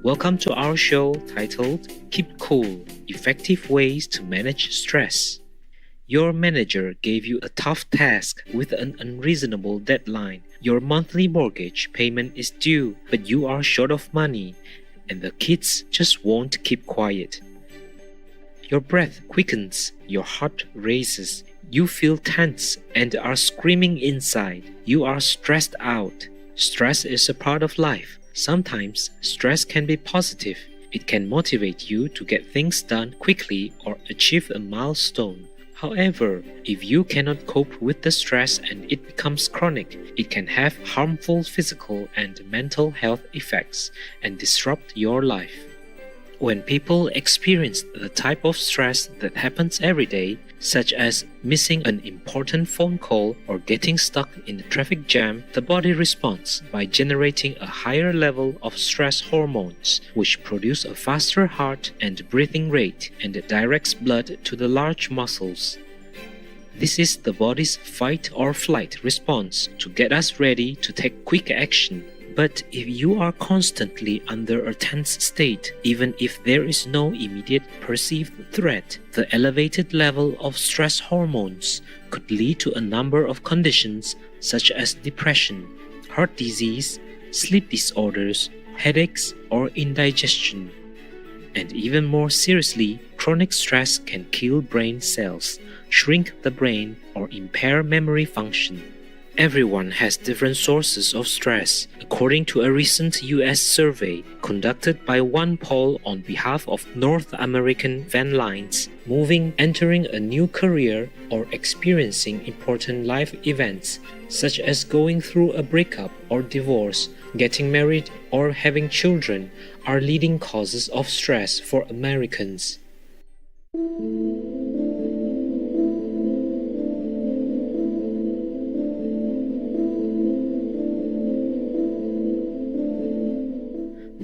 Welcome to our show titled Keep Cool Effective Ways to Manage Stress. Your manager gave you a tough task with an unreasonable deadline. Your monthly mortgage payment is due, but you are short of money, and the kids just won't keep quiet. Your breath quickens, your heart races, you feel tense and are screaming inside. You are stressed out. Stress is a part of life. Sometimes stress can be positive. It can motivate you to get things done quickly or achieve a milestone. However, if you cannot cope with the stress and it becomes chronic, it can have harmful physical and mental health effects and disrupt your life. When people experience the type of stress that happens every day, such as missing an important phone call or getting stuck in a traffic jam, the body responds by generating a higher level of stress hormones, which produce a faster heart and breathing rate and directs blood to the large muscles. This is the body's fight or flight response to get us ready to take quick action. But if you are constantly under a tense state, even if there is no immediate perceived threat, the elevated level of stress hormones could lead to a number of conditions such as depression, heart disease, sleep disorders, headaches, or indigestion. And even more seriously, chronic stress can kill brain cells, shrink the brain, or impair memory function. Everyone has different sources of stress. According to a recent US survey conducted by OnePoll on behalf of North American van lines, entering a new career, or experiencing important life events, such as going through a breakup or divorce, getting married, or having children, are leading causes of stress for Americans.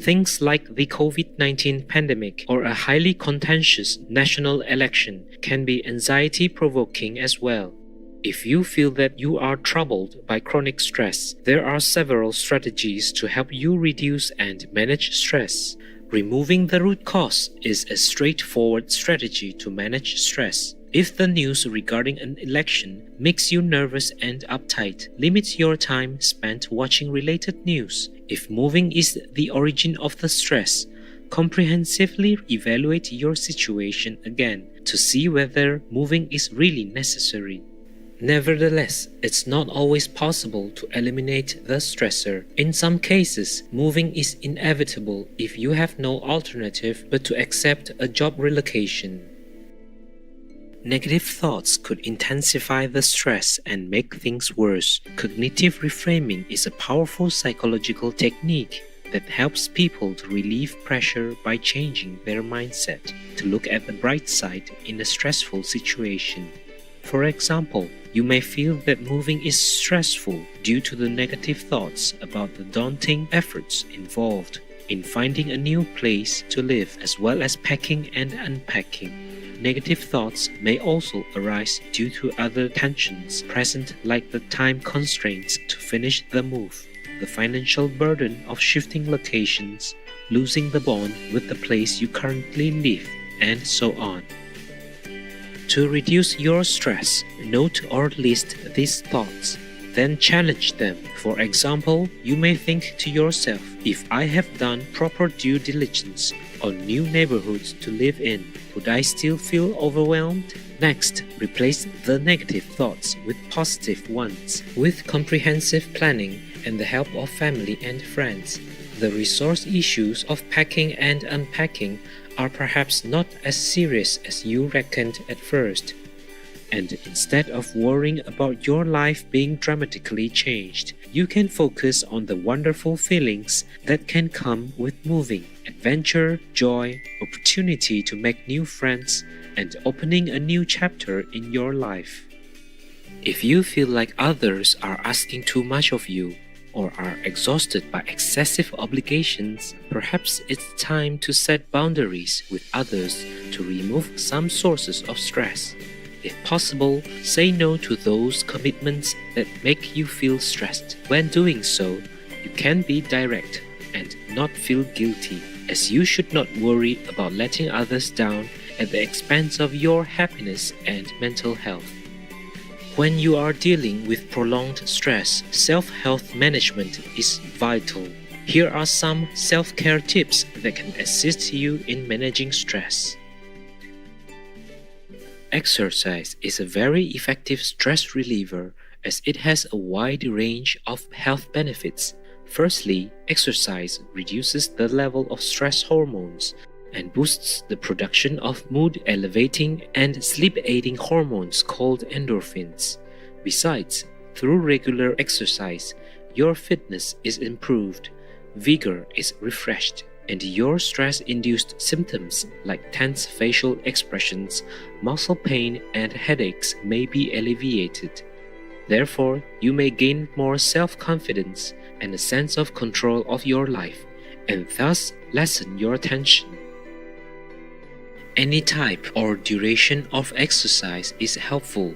Things like the COVID-19 pandemic or a highly contentious national election can be anxiety-provoking as well. If you feel that you are troubled by chronic stress, there are several strategies to help you reduce and manage stress. Removing the root cause is a straightforward strategy to manage stress. If the news regarding an election makes you nervous and uptight, limit your time spent watching related news. If moving is the origin of the stress, comprehensively evaluate your situation again to see whether moving is really necessary. Nevertheless, it's not always possible to eliminate the stressor. In some cases, moving is inevitable if you have no alternative but to accept a job relocation. Negative thoughts could intensify the stress and make things worse. Cognitive reframing is a powerful psychological technique that helps people to relieve pressure by changing their mindset to look at the bright side in a stressful situation. For example, you may feel that moving is stressful due to the negative thoughts about the daunting efforts involved in finding a new place to live, as well as packing and unpacking. Negative thoughts may also arise due to other tensions present, like the time constraints to finish the move, the financial burden of shifting locations, losing the bond with the place you currently live, and so on. To reduce your stress, note or list these thoughts, then challenge them. For example, you may think to yourself, if I have done proper due diligence on new neighborhoods to live in, would I still feel overwhelmed? Next, replace the negative thoughts with positive ones. With comprehensive planning and the help of family and friends, the resource issues of packing and unpacking are perhaps not as serious as you reckoned at first. And instead of worrying about your life being dramatically changed, you can focus on the wonderful feelings that can come with moving: adventure, joy, opportunity to make new friends, and opening a new chapter in your life. If you feel like others are asking too much of you, or are exhausted by excessive obligations, perhaps it's time to set boundaries with others to remove some sources of stress. If possible, say no to those commitments that make you feel stressed. When doing so, you can be direct and not feel guilty. as you should not worry about letting others down at the expense of your happiness and mental health. When you are dealing with prolonged stress, self-health management is vital. Here are some self-care tips that can assist you in managing stress. Exercise is a very effective stress reliever as it has a wide range of health benefits. Firstly, exercise reduces the level of stress hormones and boosts the production of mood-elevating and sleep-aiding hormones called endorphins. Besides, through regular exercise, your fitness is improved, vigor is refreshed, and your stress-induced symptoms like tense facial expressions, muscle pain, and headaches may be alleviated. Therefore, you may gain more self-confidence and a sense of control of your life, and thus lessen your tension. Any type or duration of exercise is helpful.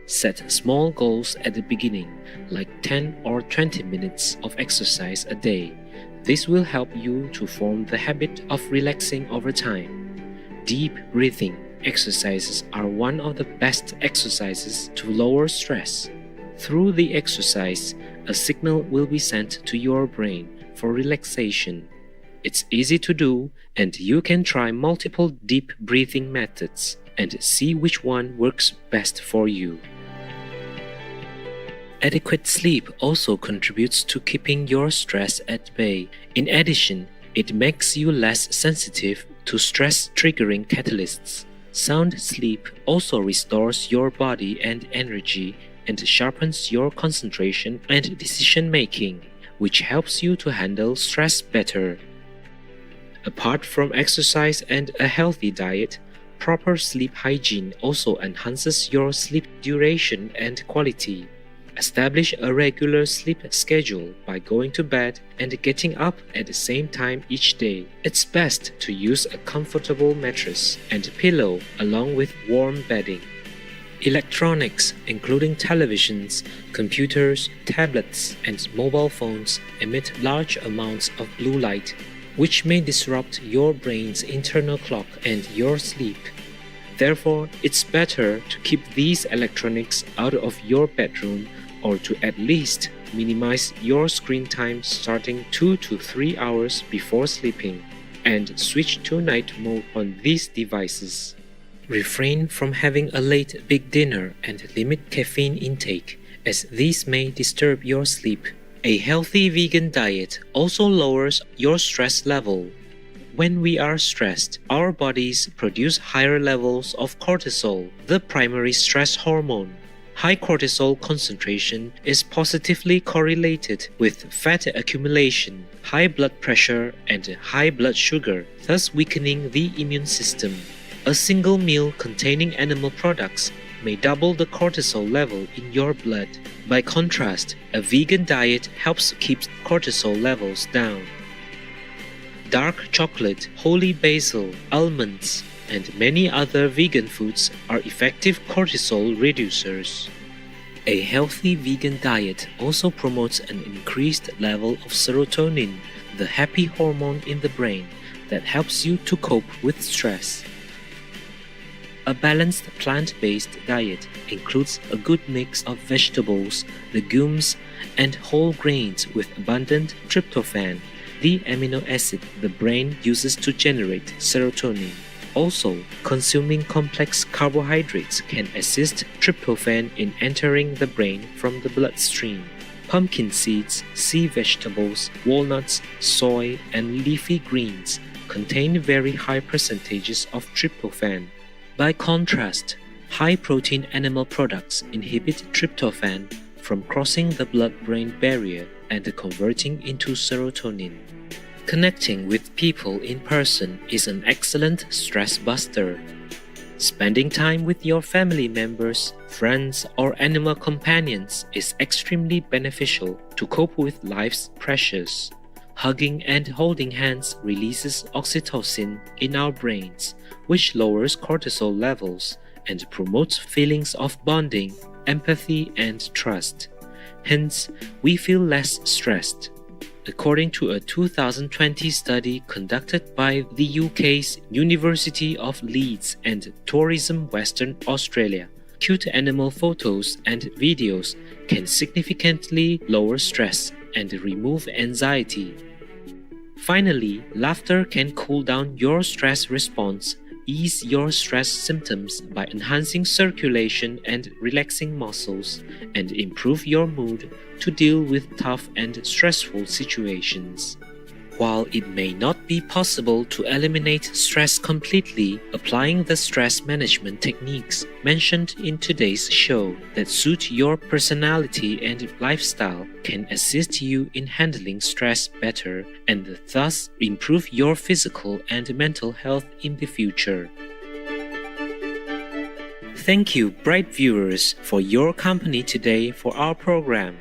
Set small goals at the beginning, like 10 or 20 minutes of exercise a day. This will help you to form the habit of relaxing over time. Deep breathing exercises are one of the best exercises to lower stress. Through the exercise, a signal will be sent to your brain for relaxation. It's easy to do, and you can try multiple deep breathing methods and see which one works best for you. Adequate sleep also contributes to keeping your stress at bay. In addition, it makes you less sensitive to stress-triggering catalysts. Sound sleep also restores your body and energy and sharpens your concentration and decision-making, which helps you to handle stress better. Apart from exercise and a healthy diet, proper sleep hygiene also enhances your sleep duration and quality. Establish a regular sleep schedule by going to bed and getting up at the same time each day. It's best to use a comfortable mattress and pillow along with warm bedding. Electronics, including televisions, computers, tablets, and mobile phones, emit large amounts of blue light, which may disrupt your brain's internal clock and your sleep. Therefore, it's better to keep these electronics out of your bedroom or to at least minimize your screen time starting 2 to 3 hours before sleeping, and switch to night mode on these devices. Refrain from having a late big dinner and limit caffeine intake, as these may disturb your sleep. A healthy vegan diet also lowers your stress level. When we are stressed, our bodies produce higher levels of cortisol, the primary stress hormone. High cortisol concentration is positively correlated with fat accumulation, high blood pressure, and high blood sugar, thus weakening the immune system. A single meal containing animal products may double the cortisol level in your blood. By contrast, a vegan diet helps keep cortisol levels down. Dark chocolate, holy basil, almonds, and many other vegan foods are effective cortisol reducers. A healthy vegan diet also promotes an increased level of serotonin, the happy hormone in the brain that helps you to cope with stress. A balanced plant-based diet includes a good mix of vegetables, legumes, and whole grains with abundant tryptophan, the amino acid the brain uses to generate serotonin. Also, consuming complex carbohydrates can assist tryptophan in entering the brain from the bloodstream. Pumpkin seeds, sea vegetables, walnuts, soy, and leafy greens contain very high percentages of tryptophan. By contrast, high-protein animal products inhibit tryptophan from crossing the blood-brain barrier and converting into serotonin. Connecting with people in person is an excellent stress buster. Spending time with your family members, friends, or animal companions is extremely beneficial to cope with life's pressures. Hugging and holding hands releases oxytocin in our brains, which lowers cortisol levels and promotes feelings of bonding, empathy, and trust. Hence, we feel less stressed. according to a 2020 study conducted by the UK's University of Leeds and Tourism Western Australia. Cute animal photos and videos can significantly lower stress and remove anxiety. Finally, laughter can cool down your stress response, ease your stress symptoms by enhancing circulation and relaxing muscles, and improve your mood to deal with tough and stressful situations. While it may not be possible to eliminate stress completely, applying the stress management techniques mentioned in today's show that suit your personality and lifestyle can assist you in handling stress better and thus improve your physical and mental health in the future. Thank you, bright viewers, for your company today for our program.